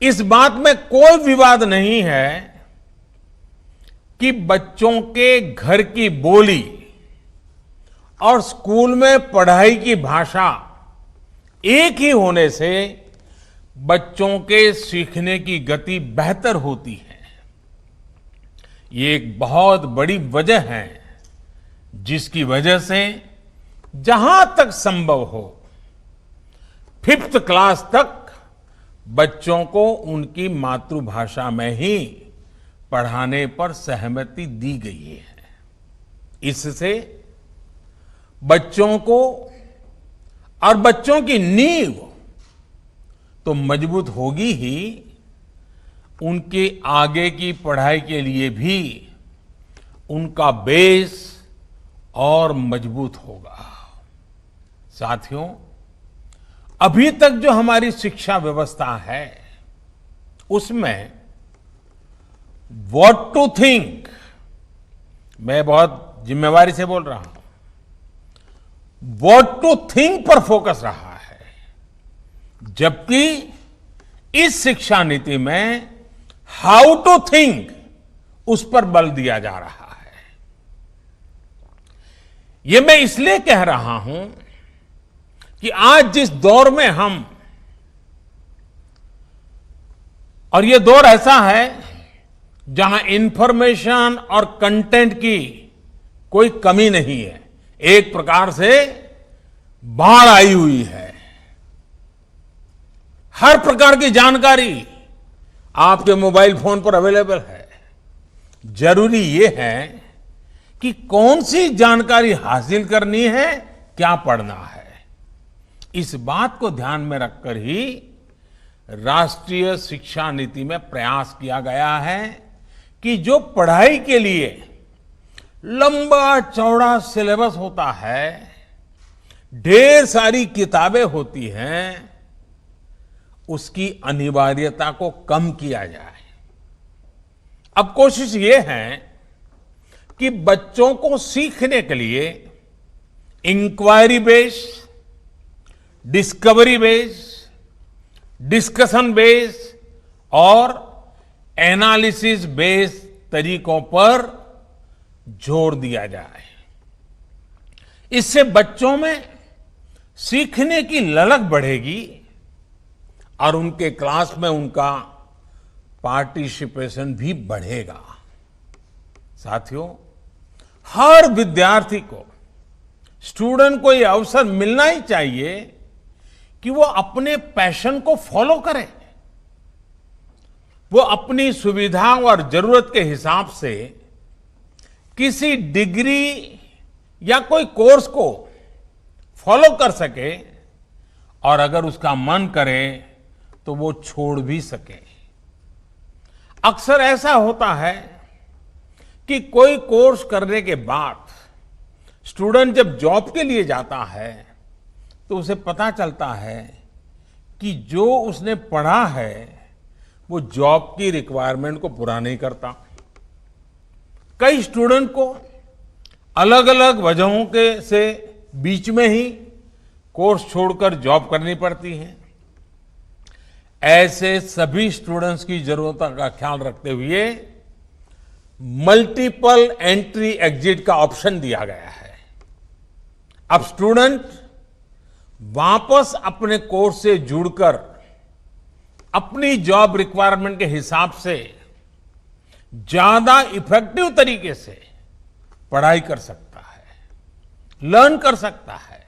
इस बात में कोई विवाद नहीं है कि बच्चों के घर की बोली और स्कूल में पढ़ाई की भाषा एक ही होने से बच्चों के सीखने की गति बेहतर होती है। ये एक बहुत बड़ी वजह है जिसकी वजह से जहां तक संभव हो 5th क्लास तक बच्चों को उनकी मातृभाषा में ही पढ़ाने पर सहमति दी गई है। इससे बच्चों को और बच्चों की नींव तो मजबूत होगी ही, उनके आगे की पढ़ाई के लिए भी उनका बेस और मजबूत होगा। साथियों, अभी तक जो हमारी शिक्षा व्यवस्था है उसमें व्हाट टू थिंक, मैं बहुत जिम्मेवारी से बोल रहा हूं, व्हाट टू थिंक पर फोकस रहा है, जबकि इस शिक्षा नीति में हाउ टू थिंक उस पर बल दिया जा रहा है। यह मैं इसलिए कह रहा हूं कि आज जिस दौर में हम, और यह दौर ऐसा है जहां इंफॉर्मेशन और कंटेंट की कोई कमी नहीं है, एक प्रकार से बाढ़ आई हुई है। हर प्रकार की जानकारी आपके मोबाइल फोन पर अवेलेबल है। जरूरी यह है कि कौन सी जानकारी हासिल करनी है, क्या पढ़ना है। इस बात को ध्यान में रखकर ही राष्ट्रीय शिक्षा नीति में प्रयास किया गया है कि जो पढ़ाई के लिए लंबा चौड़ा सिलेबस होता है, ढेर सारी किताबें होती हैं, उसकी अनिवार्यता को कम किया जाए। अब कोशिश ये है कि बच्चों को सीखने के लिए inquiry based, discovery based, discussion based और एनालिसिस बेस्ड तरीकों पर जोर दिया जाए। इससे बच्चों में सीखने की ललक बढ़ेगी और उनके क्लास में उनका पार्टिसिपेशन भी बढ़ेगा। साथियों, हर विद्यार्थी को, स्टूडेंट को यह अवसर मिलना ही चाहिए कि वो अपने पैशन को फॉलो करे। वो अपनी सुविधा और जरूरत के हिसाब से किसी डिग्री या कोई कोर्स को फॉलो कर सके और अगर उसका मन करे तो वो छोड़ भी सके। अक्सर ऐसा होता है कि कोई कोर्स करने के बाद स्टूडेंट जब जॉब के लिए जाता है तो उसे पता चलता है कि जो उसने पढ़ा है वो जॉब की रिक्वायरमेंट को पूरा नहीं करता। कई स्टूडेंट को अलग अलग वजहों के से बीच में ही कोर्स छोड़कर जॉब करनी पड़ती है। ऐसे सभी स्टूडेंट्स की जरूरतों का ख्याल रखते हुए मल्टीपल एंट्री एग्जिट का ऑप्शन दिया गया है। अब स्टूडेंट वापस अपने कोर्स से जुड़कर अपनी जॉब रिक्वायरमेंट के हिसाब से ज्यादा इफेक्टिव तरीके से पढ़ाई कर सकता है, लर्न कर सकता है।